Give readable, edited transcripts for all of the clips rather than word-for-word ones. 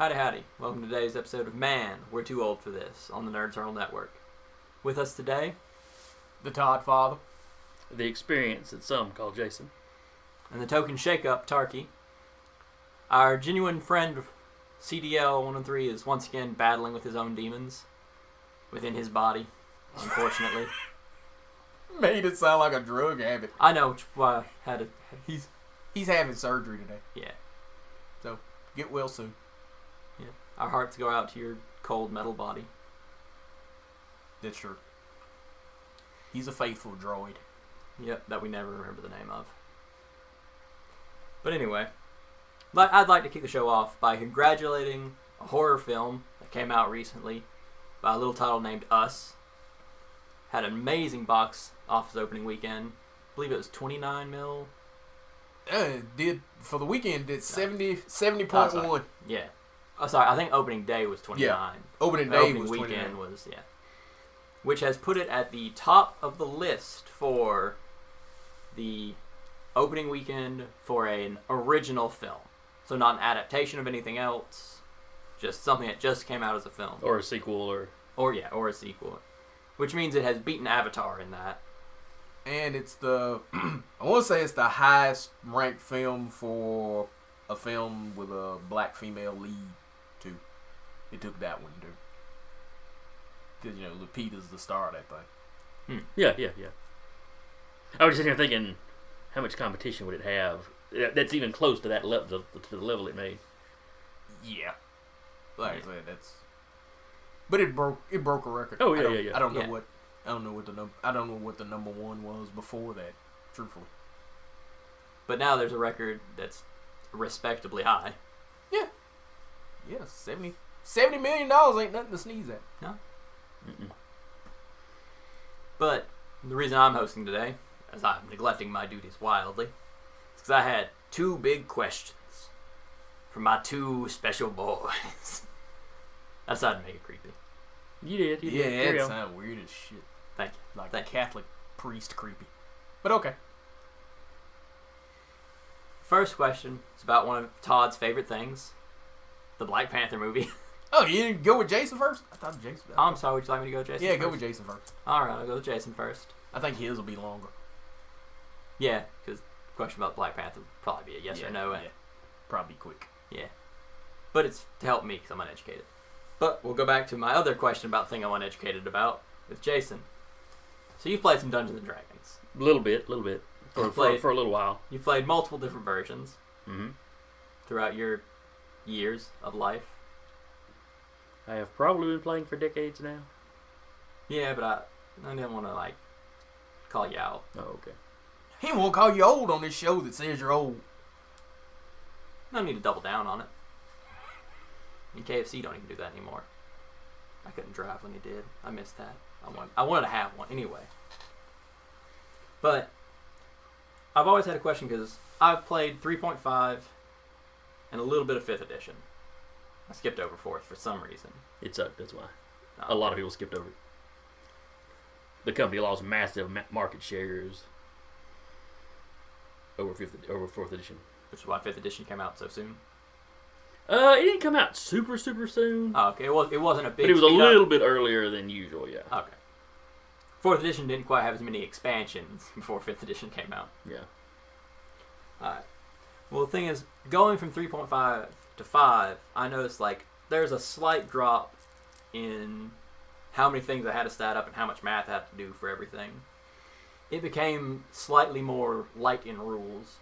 Howdy howdy. Welcome to today's episode of Man, We're Too Old for This on the Nerd Turtle Network. With us today, The Toddfather. The experience that some call Jason. and the token shake-up, Tarky. Our genuine friend, CDL113, is once again battling with his own demons within his body, unfortunately. Made it sound like a drug habit. I know, which is why I had to... He's having surgery today. Yeah. So, get well soon. Yeah. Our hearts go out to your cold metal body. That's true. He's a faithful droid. Yep, that we never remember the name of. But anyway, I'd like to kick the show off by congratulating a horror film that came out recently by a little title named Us. Had an amazing box office opening weekend. I believe it was 29 mil. Did for the weekend did 70.1. Yeah. Oh, sorry, I think opening day was 29. Yeah. Opening The day opening was 29. weekend was, yeah. Which has put it at the top of the list for the opening weekend for an original film. So not an adaptation of anything else, just something that just came out as a film. Or a sequel, Or a sequel. Which means it has beaten Avatar in that. And it's I want to say it's the highest ranked film for a film with a black female lead, too. It took that one, too. Because, Lupita's the star of that thing. Yeah. I was just sitting here thinking, how much competition would it have? That's even close to that level, to the level it made. Yeah. Like I said, that's... But it broke a record. Oh, yeah. I don't know what the number one was before that, truthfully. But now there's a record that's respectably high. Yeah, $70 million ain't nothing to sneeze at. No. Mm-mm. But the reason I'm hosting today, as I'm neglecting my duties wildly, is because I had two big questions from my two special boys. That sounded mega creepy. You did. Yeah, Carry it on. sounded weird as shit. Thank you. Like Thank you. Catholic priest creepy. But okay. First question is about one of Todd's favorite things, the Black Panther movie. Oh, you didn't go with Jason first? I thought Jason. Oh, I'm sorry, would you like me to go with Jason Yeah, first? go with Jason first. Alright, I'll go with Jason first. I think his will be longer. Yeah, because the question about Black Panther would probably be a yes or no. Yeah. Probably quick. Yeah. But it's to help me because I'm uneducated. But we'll go back to my other question about thing I'm uneducated about with Jason. So you've played some Dungeons & Dragons. A little bit. For a little while. You've played multiple different versions Mm-hmm. throughout your years of life. I have probably been playing for decades now. Yeah, but I didn't want to, call you out. Oh, okay. He won't call you old on this show that says you're old. No need to double down on it. And KFC don't even do that anymore. I couldn't drive when they did. I missed that. I wanted to have one anyway. But I've always had a question because I've played 3.5 and a little bit of 5th edition. I skipped over 4th for some reason. It sucked, that's why. A lot of people skipped over it. The company lost massive market shares over 4th edition. Which is why 5th edition came out so soon. It didn't come out super soon. Oh, okay. It wasn't a big. But it was a speed little up. bit earlier than usual, yeah. Okay. 4th edition didn't quite have as many expansions before 5th edition came out. Yeah. Alright. Well, the thing is, going from 3.5 to 5, I noticed, there's a slight drop in how many things I had to stat up and how much math I had to do for everything. It became slightly more light in rules.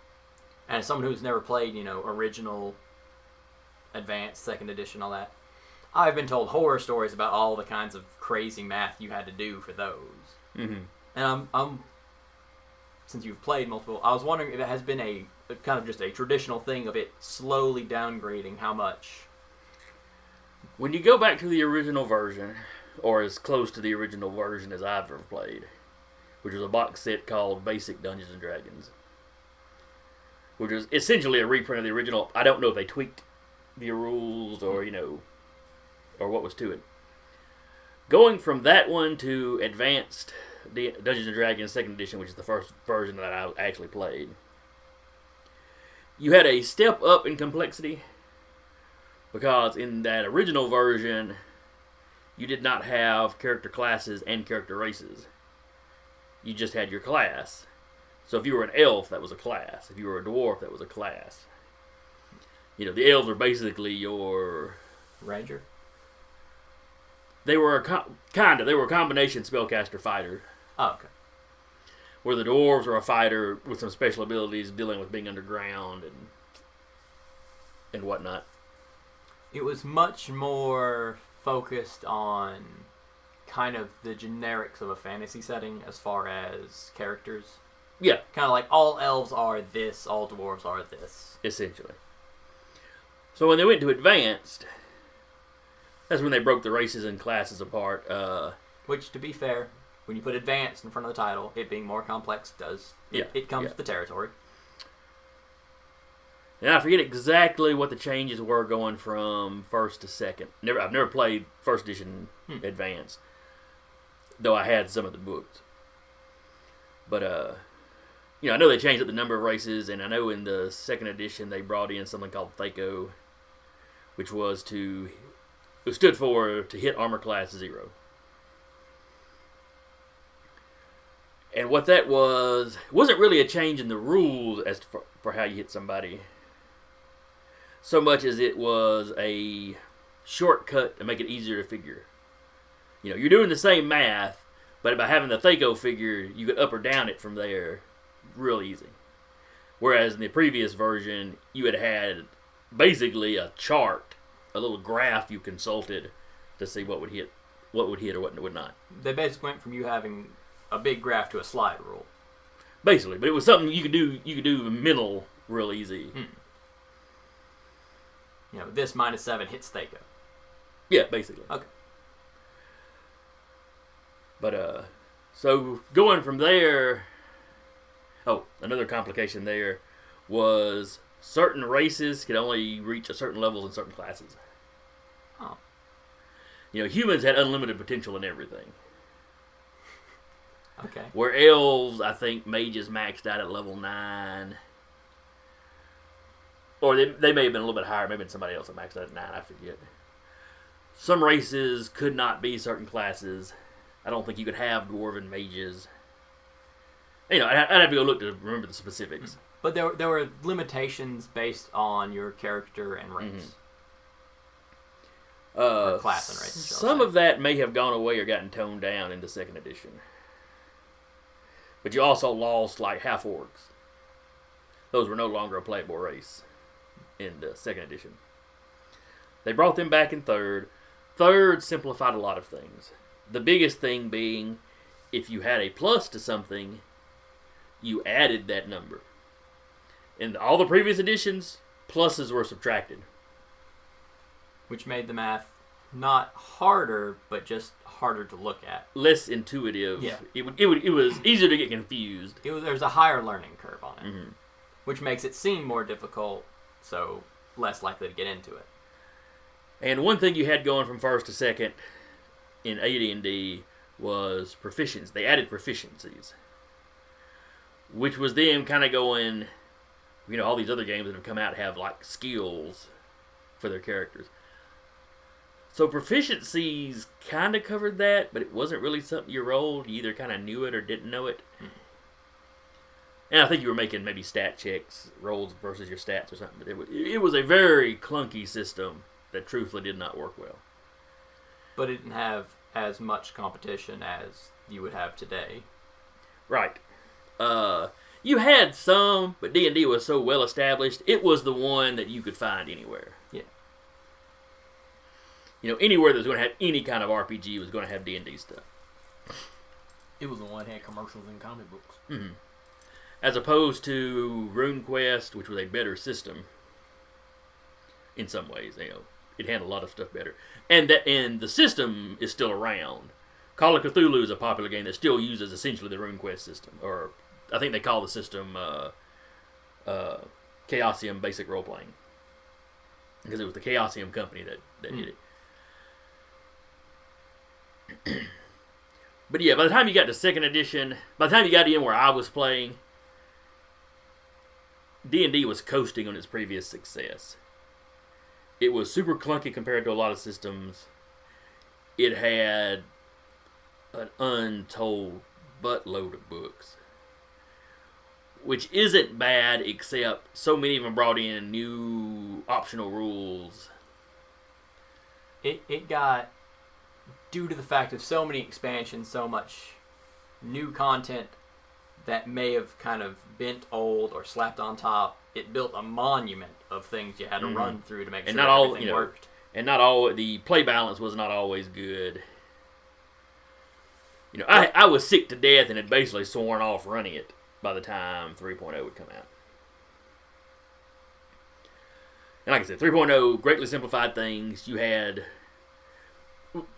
And as someone who's never played, original, advanced, 2nd edition, all that, I've been told horror stories about all the kinds of crazy math you had to do for those. Mm-hmm. And I'm since you've played multiple, I was wondering if it has been a kind of just a traditional thing of it slowly downgrading how much. When you go back to the original version, or as close to the original version as I've ever played, which was a box set called Basic Dungeons & Dragons, which was essentially a reprint of the original. I don't know if they tweaked the rules or, or what was to it. Going from that one to Advanced Dungeons & Dragons 2nd Edition, which is the first version that I actually played, you had a step up in complexity Because in that original version, you did not have character classes and character races. You just had your class. So if you were an elf, that was a class. If you were a dwarf, that was a class. You know, the elves were basically your... Ranger? They were they were a combination spellcaster fighter. Oh, okay. Where the dwarves were a fighter with some special abilities dealing with being underground and whatnot. It was much more focused on kind of the generics of a fantasy setting as far as characters. Yeah. Kind of like all elves are this, all dwarves are this. Essentially. So when they went to advanced, that's when they broke the races and classes apart. Which, to be fair, when you put advanced in front of the title, it being more complex it comes with the territory. And I forget exactly what the changes were going from first to second. I've never played first edition advanced, though I had some of the books. But I know they changed up the number of races, and I know in the second edition they brought in something called Thaco, which it stood for to hit armor class 0. And what that wasn't really a change in the rules as for how you hit somebody, so much as it was a shortcut to make it easier to figure. You know, you're doing the same math, but by having the Thaco figure, you could up or down it from there real easy. Whereas in the previous version, you had basically a chart, a little graph you consulted to see what would hit or what would not. They basically went from you having a big graph to a slide rule. Basically, but it was something you could do mental real easy. You know, this -7 hits Thaco. Yeah, basically. Okay. But so going from there, another complication there was certain races could only reach a certain levels in certain classes. Oh. You know, humans had unlimited potential in everything. Okay. Where elves, I think mages maxed out at level 9. Or they may have been a little bit higher. Maybe somebody else that maxed out at 9. I forget. Some races could not be certain classes. I don't think you could have dwarven mages. You know, I'd have to go look to remember the specifics. But there were limitations based on your character and race. Or class and race. Some of that may have gone away or gotten toned down in the second edition. But you also lost like half orcs. Those were no longer a playable race in the second edition. They brought them back in third. Third simplified a lot of things. The biggest thing being, if you had a plus to something, you added that number. In all the previous editions, pluses were subtracted. Which made the math not harder, but just harder to look at. Less intuitive. Yeah. It was easier to get confused. There's a higher learning curve on it. Which makes it seem more difficult, so less likely to get into it. And one thing you had going from first to second in AD&D was proficiency. They added proficiencies. Which was them kind of going, you know, all these other games that have come out have like skills for their characters. So proficiencies kind of covered that, but it wasn't really something you rolled. You either kind of knew it or didn't know it. And I think you were making maybe stat checks, rolls versus your stats or something. But it was a very clunky system that truthfully did not work well. But it didn't have as much competition as you would have today. Right. You had some, but D&D was so well established, it was the one that you could find anywhere. Yeah. You know, anywhere that was going to have any kind of RPG was going to have D&D stuff. It was the one that had commercials and comic books. Mm-hmm. As opposed to RuneQuest, which was a better system in some ways. You know, it handled a lot of stuff better. And the system is still around. Call of Cthulhu is a popular game that still uses essentially the RuneQuest system. Or I think they call the system Chaosium Basic Role-Playing. Because it was the Chaosium company that did it. But yeah, by the time you got to second edition, by the time you got in where I was playing, D&D was coasting on its previous success. It was super clunky compared to a lot of systems. It had an untold buttload of books, which isn't bad, except so many of them brought in new optional rules. It got, due to the fact of so many expansions, so much new content that may have kind of bent old or slapped on top, it built a monument of things you had to run through to make sure everything worked. And not all the play balance was not always good. I was sick to death and had basically sworn off running it by the time 3.0 would come out. And like I said, 3.0 greatly simplified things. You had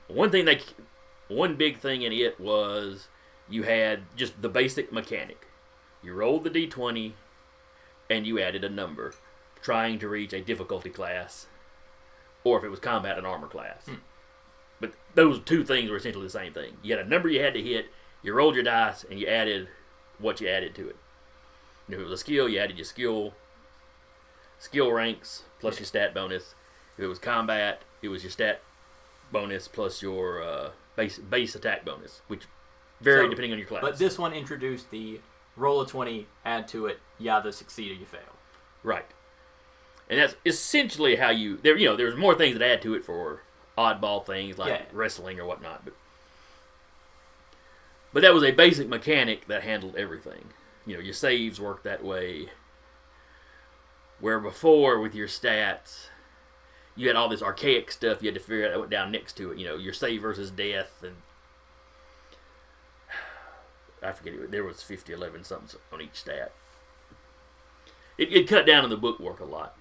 one big thing in it was you had just the basic mechanic. You rolled the d20 and you added a number, trying to reach a difficulty class, or if it was combat, an armor class. But those two things were essentially the same thing. You had a number you had to hit, you rolled your dice, and you added what you added to it. And if it was a skill, you added your skill ranks plus your stat bonus. If it was combat, it was your stat bonus plus your base attack bonus, which varied depending on your class. But this one introduced the roll a 20, add to it, you either succeed or you fail. Right. And that's essentially how there's more things that add to it for oddball things like wrestling or whatnot. But that was a basic mechanic that handled everything. Your saves worked that way. Where before, with your stats, you had all this archaic stuff you had to figure out that went down next to it. Your save versus death, and I forget it. There was 50, 11 something on each stat. It cut down on the book work a lot.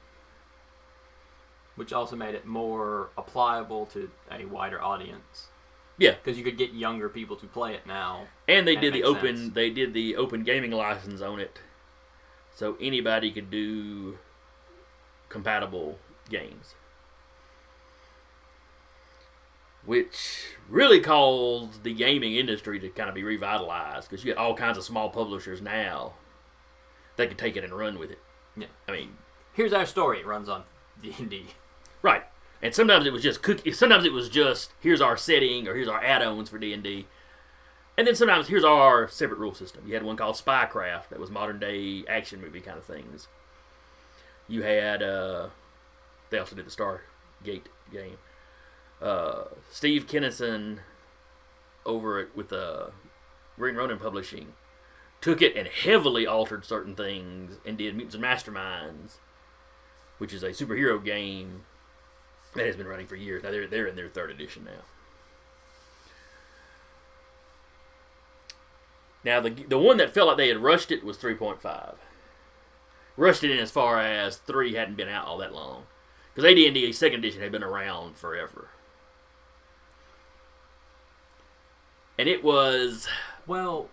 Which also made it more applicable to a wider audience. Yeah, because you could get younger people to play it now. And they did the open gaming license on it, so anybody could do compatible games, which really caused the gaming industry to kind of be revitalized, because you get all kinds of small publishers now that could take it and run with it. Yeah, I mean, here's our story. It runs on D&D. Right. And sometimes it was just sometimes it was just, here's our setting, or here's our add-ons for D&D. And then sometimes here's our separate rule system. You had one called Spycraft that was modern day action movie kind of things. You had they also did the Stargate game. Steve Kennison over with Green Ronin Publishing took it and heavily altered certain things and did Mutants and Masterminds, which is a superhero game that has been running for years. Now they're in their third edition now. Now the one that felt like they had rushed it was 3.5. Rushed it in as far as 3 hadn't been out all that long, because AD&D second edition had been around forever. And it was, well,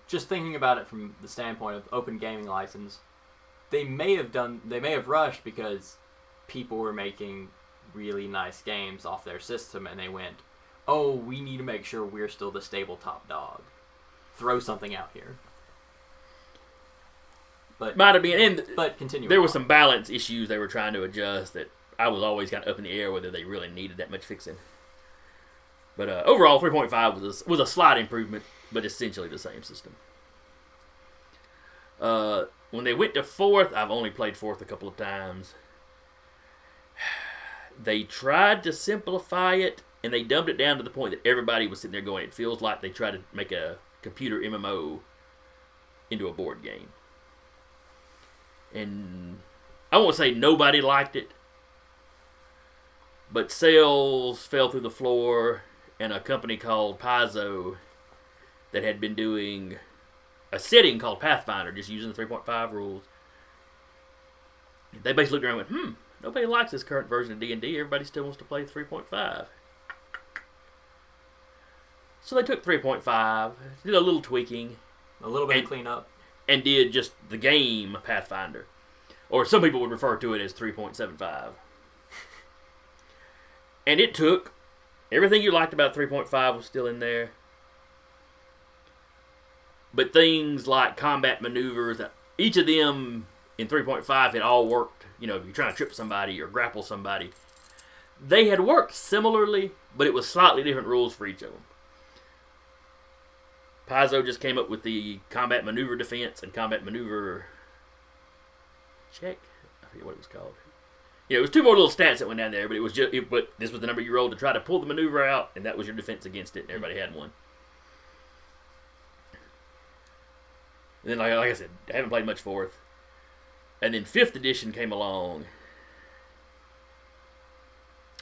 just thinking about it from the standpoint of open gaming license, they may have rushed because people were making really nice games off their system, and they went, oh, we need to make sure we're still the stable top dog. Throw something out here. But might have been, but continue. There were some balance issues they were trying to adjust that I was always kind of up in the air whether they really needed that much fixing. But overall, 3.5 was a slight improvement, but essentially the same system. When they went to 4th, I've only played 4th a couple of times. They tried to simplify it, and they dumbed it down to the point that everybody was sitting there going, it feels like they tried to make a computer MMO into a board game. And I won't say nobody liked it, but sales fell through the floor, and a company called Paizo that had been doing a setting called Pathfinder, just using the 3.5 rules, they basically looked around and went, nobody likes this current version of D&D. Everybody still wants to play 3.5. So they took 3.5, did a little tweaking. A little bit of cleanup. And did just the game Pathfinder. Or some people would refer to it as 3.75. And it took, everything you liked about 3.5 was still in there. But things like combat maneuvers, each of them in 3.5 had all worked if you're trying to trip somebody or grapple somebody. They had worked similarly, but it was slightly different rules for each of them. Paizo just came up with the combat maneuver defense and combat maneuver check. I forget what it was called. It was two more little stats that went down there, but it was but this was the number you rolled to try to pull the maneuver out, and that was your defense against it, and everybody had one. And then, like I said, I haven't played much 4th. And then 5th edition came along.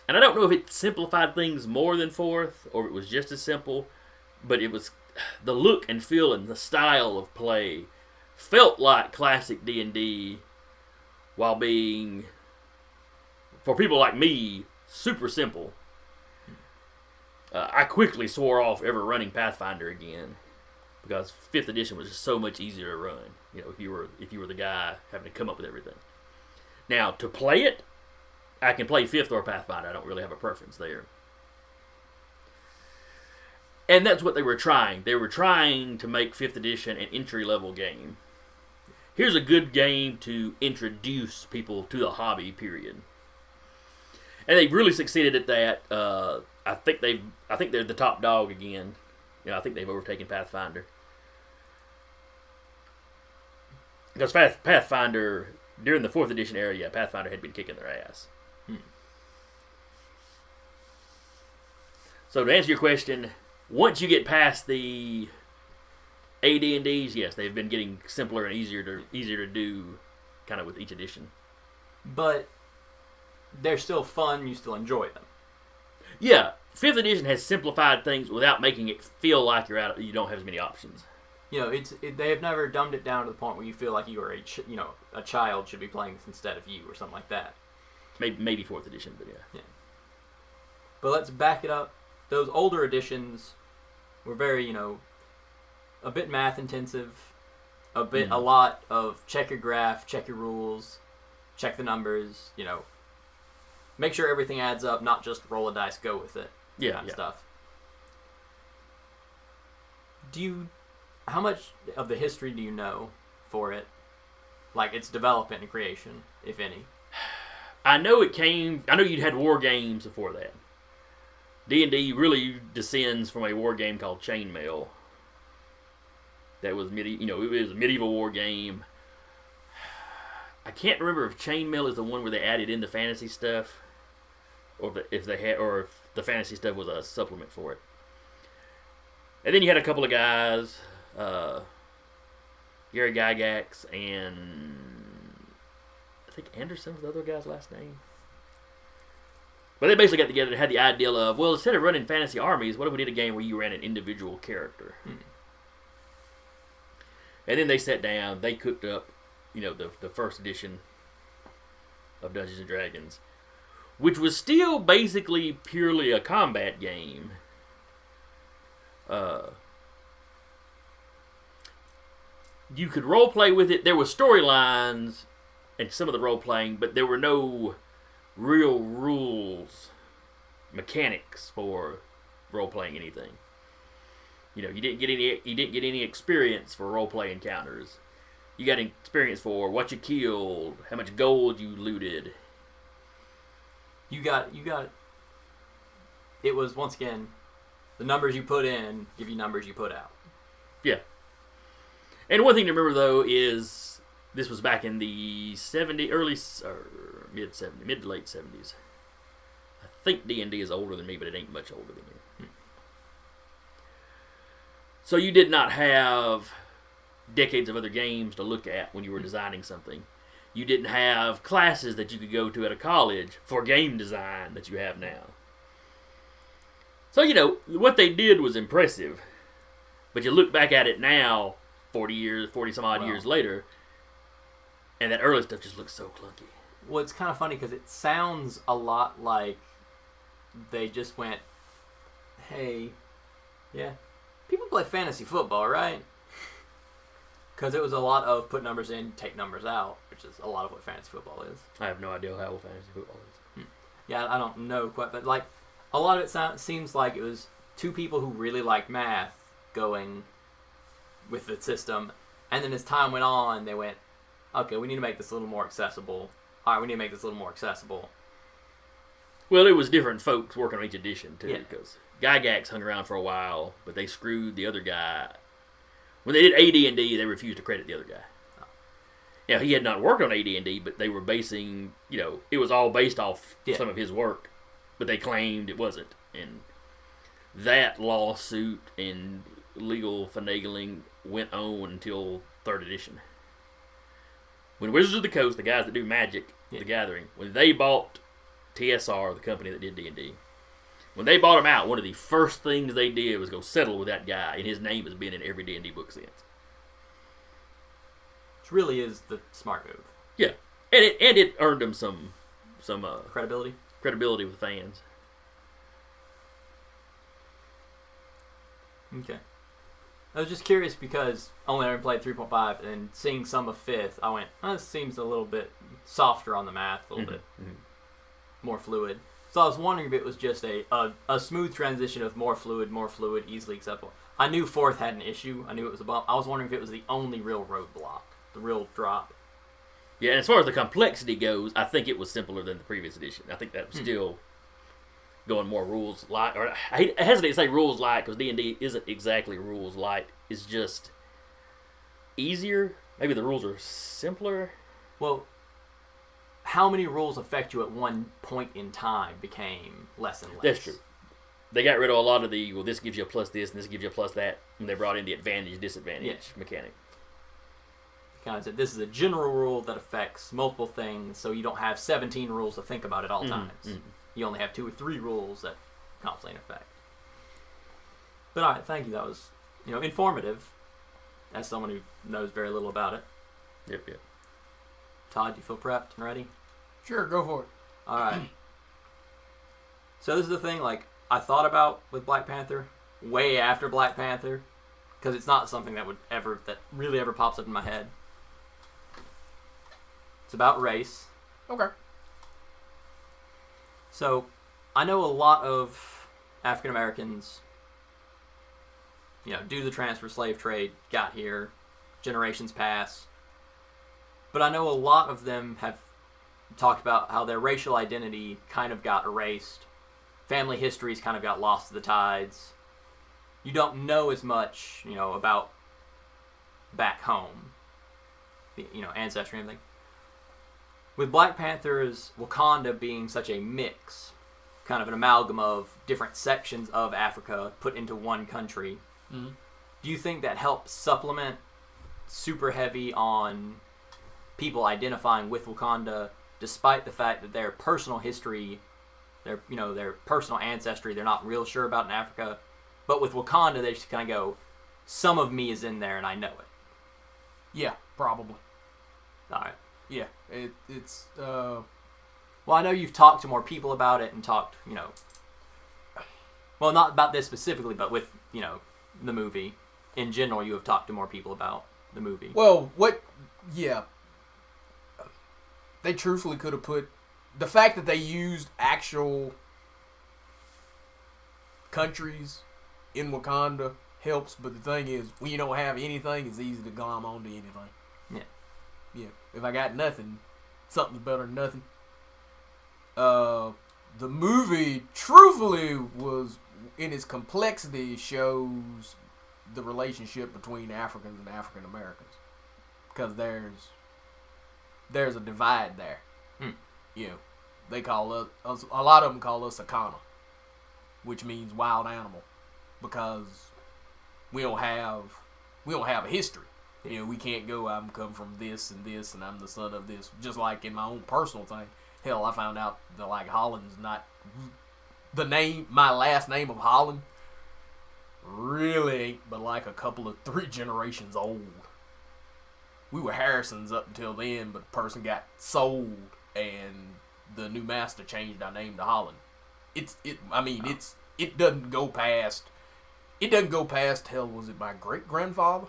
And I don't know if it simplified things more than 4th, or it was just as simple, but it was the look and feel and the style of play felt like classic D&D while being, for people like me, super simple. I quickly swore off ever running Pathfinder again because 5th edition was just so much easier to run. If you were the guy having to come up with everything. Now, to play it, I can play 5th or Pathfinder. I don't really have a preference there. And that's what they were trying. They were trying to make 5th edition an entry-level game. Here's a good game to introduce people to the hobby, period. And they really succeeded at that. I think they're the top dog again. I think they've overtaken Pathfinder. Because Pathfinder, during the 4th edition era, Pathfinder had been kicking their ass. So to answer your question, once you get past the AD&Ds, yes, they've been getting simpler and easier to do, kind of with each edition. But they're still fun. You still enjoy them. Yeah, 5th edition has simplified things without making it feel like you don't have as many options. They have never dumbed it down to the point where you feel like you are a child should be playing this instead of you or something like that. Maybe 4th edition, but yeah. But let's back it up. Those older editions were very, a bit math intensive, a lot of check your graph, check your rules, check the numbers, make sure everything adds up, not just roll a dice, go with it, kind of stuff. How much of the history do you know for it? Like its development and creation, if any? I know you'd had war games before that. D&D really descends from a war game called Chainmail. That was it was a medieval war game. I can't remember if Chainmail is the one where they added in the fantasy stuff, or if the fantasy stuff was a supplement for it. And then you had a couple of guys, Gary Gygax and I think Anderson was the other guy's last name. But they basically got together and had the idea of, well, instead of running fantasy armies, what if we did a game where you ran an individual character? And then they sat down, they cooked up, the 1st edition of Dungeons & Dragons, which was still basically purely a combat game. You could roleplay with it. There were storylines and some of the role-playing, but there were no real rules, mechanics for role-playing anything. You didn't get any experience for role-play encounters. You got experience for what you killed, how much gold you looted. You got. It was, once again, the numbers you put in give you numbers you put out. Yeah. And one thing to remember though is this was back in the mid to late 70s. I think D&D is older than me, but it ain't much older than me. So you did not have decades of other games to look at when you were designing something. You didn't have classes that you could go to at a college for game design that you have now. So, what they did was impressive. But you look back at it now, 40 some odd years later, and that early stuff just looks so clunky. Well, it's kind of funny because it sounds a lot like they just went, hey, people play fantasy football, right? Because it was a lot of put numbers in, take numbers out, which is a lot of what fantasy football is. I have no idea how fantasy football is. Yeah, I don't know quite, but a lot of it seems like it was two people who really liked math going with the system, and then as time went on, they went, okay, we need to make this a little more accessible. all right, we need to make this a little more accessible. Well, it was different folks working on each edition, too, Yeah. because Gygax hung around for a while, but they screwed the other guy. When they did AD&D, they refused to credit the other guy. Now, he had not worked on AD&D, but they were basing, it was all based off some of his work, but they claimed it wasn't. And that lawsuit and legal finagling went on until 3rd edition. When Wizards of the Coast, the guys that do Magic, the Gathering, when they bought TSR, the company that did D&D, when they bought him out, one of the first things they did was go settle with that guy, and his name has been in every D&D book since. Which really is the smart move. Yeah, and it earned him some credibility with fans. Okay. I was just curious because only ever played 3.5, and seeing some of 5th, I went, this seems a little bit softer on the math, a little bit more fluid. So I was wondering if it was just a smooth transition of more fluid, easily acceptable. I knew 4th had an issue. I knew it was a bump. I was wondering if it was the only real roadblock, the real drop. Yeah, and as far as the complexity goes, I think it was simpler than the previous edition. I think that was still going more rules light. Or I hesitate to say rules light because D&D isn't exactly rules light. It's just easier. Maybe the rules are simpler. Well, how many rules affect you at one point in time became less and less. That's true. They got rid of a lot of the, this gives you a plus this and this gives you a plus that, and they brought in the advantage-disadvantage mechanic. Kind of said, this is a general rule that affects multiple things, so you don't have 17 rules to think about at all times. You only have 2 or 3 rules that constantly affect. But all right, thank you. That was, informative, as someone who knows very little about it. Yep. Todd, you feel prepped and ready? Sure, go for it. All right. So this is the thing, I thought about with Black Panther way after Black Panther, because it's not something that really ever pops up in my head. It's about race. Okay. So, I know a lot of African Americans, do the transfer slave trade, got here, generations pass. But I know a lot of them have talked about how their racial identity kind of got erased. Family histories kind of got lost to the tides. You don't know as much, about back home, ancestry and everything. With Black Panther's Wakanda being such a mix, kind of an amalgam of different sections of Africa put into one country, do you think that helps supplement super heavy on people identifying with Wakanda, despite the fact that their personal history, their personal ancestry, they're not real sure about in Africa? But with Wakanda, they just kind of go, some of me is in there and I know it. Yeah, probably. All right. Yeah, it's. Well, I know you've talked to more people about it and talked, well, not about this specifically, but with, the movie. In general, you have talked to more people about the movie. Well, yeah. They truthfully could have put, the fact that they used actual countries in Wakanda helps, but the thing is, when you don't have anything, it's easy to glom onto anything. Yeah. If I got nothing, something's better than nothing. The movie, truthfully, was, in its complexity, shows the relationship between Africans and African Americans. Because there's a divide there. They call us, a lot of them call us Akana, which means wild animal, because we don't have a history. We can't go, I'm come from this, and I'm the son of this. Just like in my own personal thing. Hell, I found out that, Holland's not my last name of Holland really ain't but a couple of 3 generations old. We were Harrisons up until then, but the person got sold, and the new master changed our name to Holland. It doesn't go past, hell, was it my great-grandfather?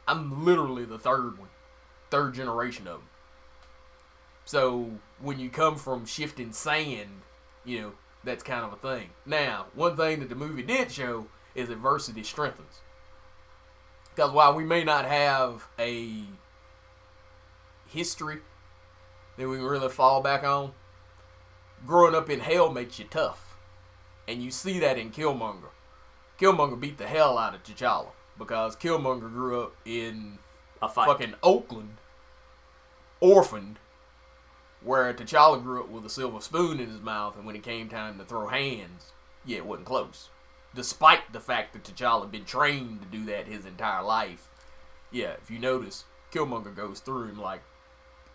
I'm literally the third generation of them. So, when you come from shifting sand, that's kind of a thing. Now, one thing that the movie did show is adversity strengthens. Because while we may not have a history that we can really fall back on. Growing up in hell makes you tough. And you see that in Killmonger. Killmonger beat the hell out of T'Challa because Killmonger grew up in A fight. fucking Oakland, orphaned, where T'Challa grew up with a silver spoon in his mouth, and when it came time to throw hands, yeah, it wasn't close. Despite the fact that T'Challa had been trained to do that his entire life, yeah, if you notice, Killmonger goes through him like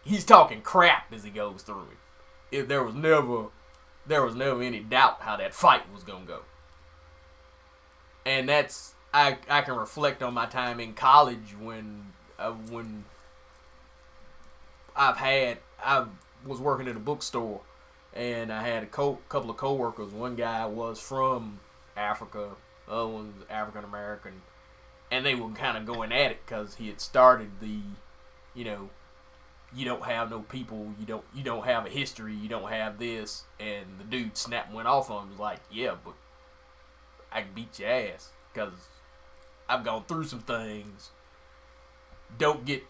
he's talking crap as he goes through him. If there was never any doubt how that fight was gonna go. And that's I can reflect on my time in college when I was working at a bookstore and I had a couple of coworkers. One guy was from Africa, the other one was African American, and they were kind of going at it because he had started the, you know, you don't have no people, you don't have a history, you don't have this, and the dude snapped and went off on him. He was like, yeah, but I can beat your ass because I've gone through some things. Don't get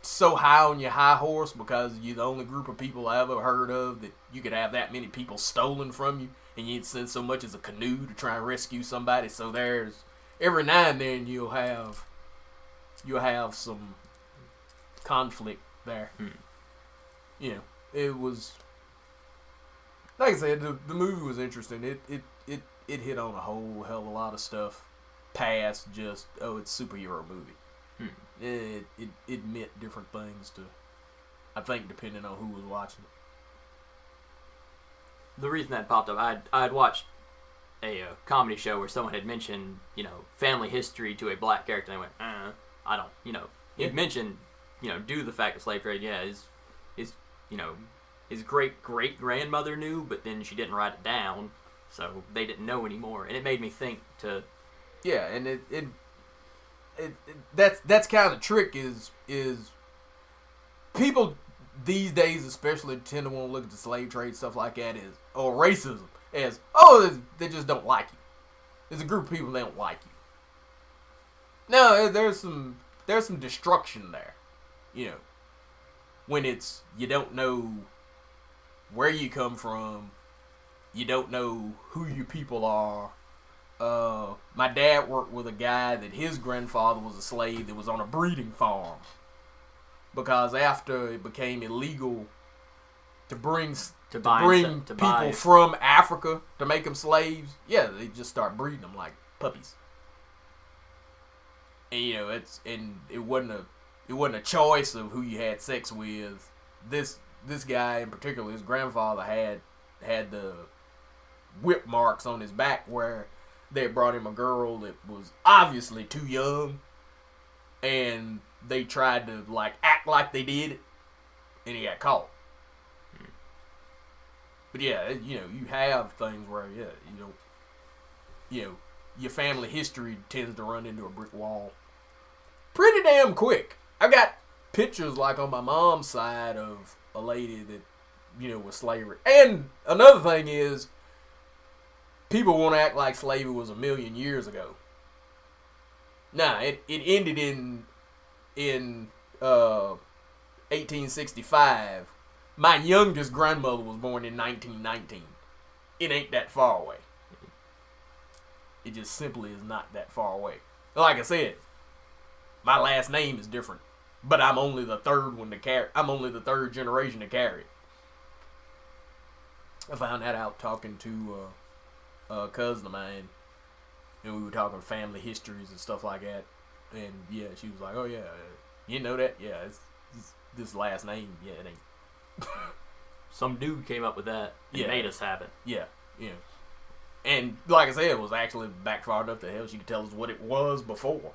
so high on your high horse because you're the only group of people I ever heard of that you could have that many people stolen from you, and you ain't send so much as a canoe to try and rescue somebody. So there's every now and then you'll have some conflict there. You know, it was like I said, the movie was interesting. It hit on a whole hell of a lot of stuff past just it's a superhero movie. It meant different things to, I think, depending on who was watching it. The reason that popped up, I had watched a comedy show where someone had mentioned, you know, family history to a black character, and they went, I don't, you know, he'd mentioned, you know, due to the fact of slave trade, yeah, his you know, his great-great-grandmother knew, but then she didn't write it down, so they didn't know anymore, and it made me think to... Yeah, and that's kind of the trick is people these days especially tend to want to look at the slave trade stuff like that or racism as they just don't like you. There's a group of people that don't like you. No, there's some destruction there, you know, when it's you don't know where you come from, you don't know who your people are. My dad worked with a guy that his grandfather was a slave that was on a breeding farm. Because after it became illegal to bring people from Africa to make them slaves, yeah, they just start breeding them like puppies. And you know, it wasn't a choice of who you had sex with. This guy in particular, his grandfather had the whip marks on his back where they brought him a girl that was obviously too young, and they tried to act like they did it, and he got caught. But yeah, you know, you have things where your family history tends to run into a brick wall pretty damn quick. I got pictures on my mom's side of a lady that, you know, was slavery. And another thing is, people want to act like slavery was 1,000,000 years ago. Nah, it ended in 1865. My youngest grandmother was born in 1919. It ain't that far away. It just simply is not that far away. Like I said, my last name is different, but I'm only the third one to carry. I'm only the third generation to carry it. I found that out talking to a cousin of mine, and we were talking family histories and stuff like that. And yeah, she was like, "Oh yeah, you know that? Yeah, it's this last name. Yeah, it ain't." Some dude came up with that and made us have it. Yeah, yeah. And like I said, it was actually back far enough to hell she could tell us what it was before.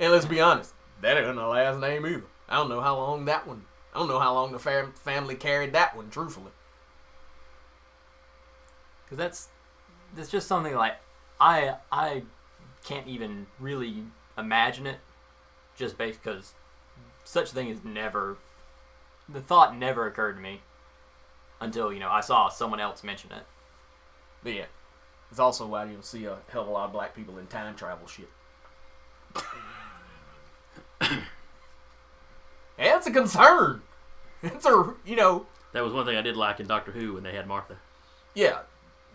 And let's be honest, that ain't the last name either. I don't know how long that one. I don't know how long the family carried that one, truthfully. Because that's just something I can't even really imagine it, just based because such a thing is never, the thought never occurred to me until, you know, I saw someone else mention it. But yeah, it's also why you don't see a hell of a lot of black people in time travel shit. Yeah, it's a concern. It's a, you know. That was one thing I did like in Doctor Who when they had Martha. Yeah.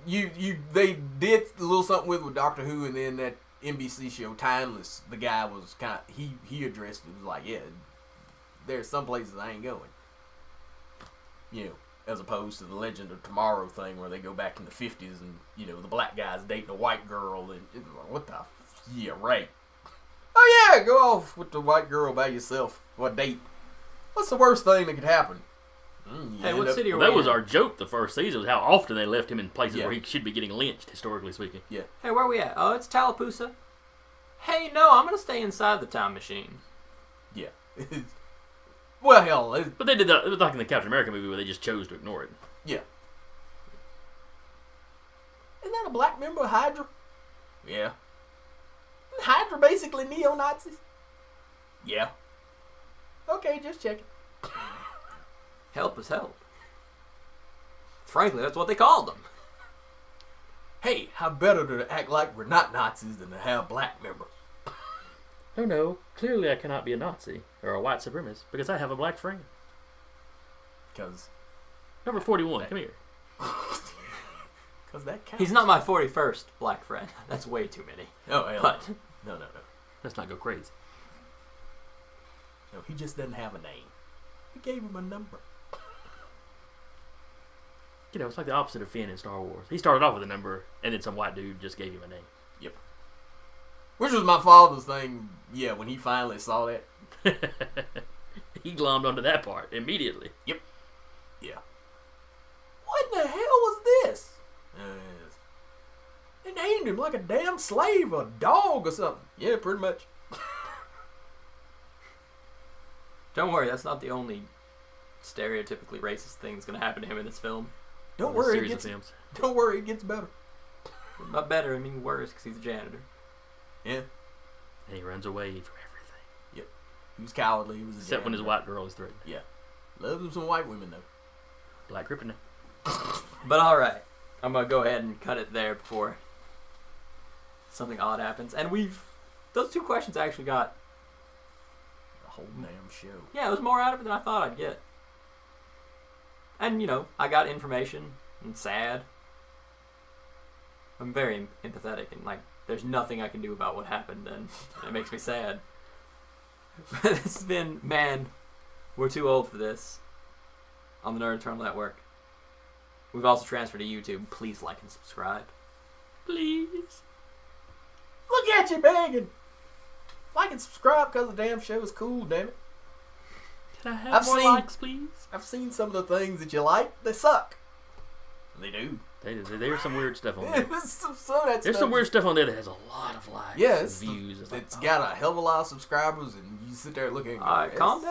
They did a little something with Doctor Who, and then that NBC show Timeless, the guy was kind of, he addressed it. It was like, yeah, there's some places I ain't going. You know, as opposed to the Legend of Tomorrow thing where they go back in the 50s and, you know, the black guy's dating a white girl, and it was like, what the, yeah, right. Oh yeah, go off with the white girl by yourself for a date. What's the worst thing that could happen? Hey, what city are we That in? was our joke the first season, was how often they left him in places Yeah. where he should be getting lynched, historically speaking. Yeah. Hey, where are we at? Oh, it's Tallapoosa. Hey, no, I'm going to stay inside the time machine. Yeah. Well, hell, But they did that, it was like in the Captain America movie where they just chose to ignore it. yeah. Isn't that a black member of Hydra? Yeah. Isn't Hydra basically neo-Nazis? Yeah. Okay, just checking. Help is help. Frankly, that's what they called them. Hey, how better to act like we're not Nazis than to have black members? Oh no, clearly I cannot be a Nazi or a white supremacist because I have a black friend. Because Number 41, come here. that counts. He's not my 41st black friend. That's way too many. Oh, hell. But No. Let's not go crazy. No, he just doesn't have a name. We gave him a number. You know, it's like the opposite of Finn in Star Wars. He started off with a number, and then some white dude just gave him a name. Yep. Which was my father's thing, yeah, when he finally saw that. He glommed onto that part immediately. Yeah. What in the hell was this? They named him like a damn slave or dog or something. Yeah, pretty much. don't worry, that's not the only stereotypically racist thing that's going to happen to him in this film. Don't Or the worry, series of films. Don't worry, it gets better. Not better, I mean worse, because he's a janitor. Yeah. And he runs away from everything. He was cowardly. He was a Except when his janitor. white girl is threatened. Yeah. Loves him some white women, though. Black kryptonite. But alright, I'm going to go ahead and cut it there before something odd happens. And those two questions actually got, The whole damn show. yeah, it was more out of it than I thought I'd get. And, you know, I got information and sad. I'm very empathetic and, like, there's nothing I can do about what happened, and it makes me sad. This has been, man, we're too old for this on the Nerd Eternal Network. We've also transferred to YouTube. Please like and subscribe. Please. Look at you begging. Like and subscribe because the damn show is cool, damn it. Can I have I've more seen- likes, please? I've seen some of the things that you like. They suck. They do. There's some weird stuff on there. some of that There's stuff. some weird stuff on there that has a lot of likes Yeah, and it's, views. It's like, it's got a hell of a lot of subscribers, and you sit there looking. Alright, calm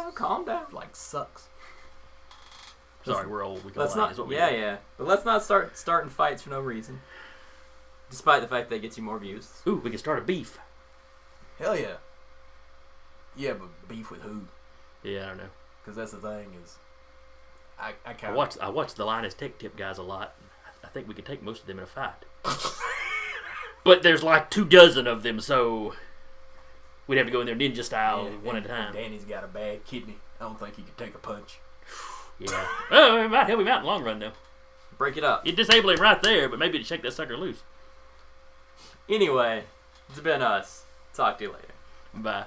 down. Like sucks. sorry, we're old. We can Let's lie. not, Is what we yeah, do. yeah. But let's not start starting fights for no reason. Despite the fact that it gets you more views. Ooh, we can start a beef. Hell yeah. Yeah, but beef with who? Yeah, I don't know. Because that's the thing is, I I kind of watch the Linus Tech Tip guys a lot. I think we could take most of them in a fight. But there's like 24 of them, so we'd have to go in there ninja style, one at a time. Danny's got a bad kidney. I don't think he could take a punch. Yeah. Oh, it might help him out in the long run, though. Break it up. It'd disable him right there, but maybe to shake that sucker loose. Anyway, it's been us. Talk to you later. Bye.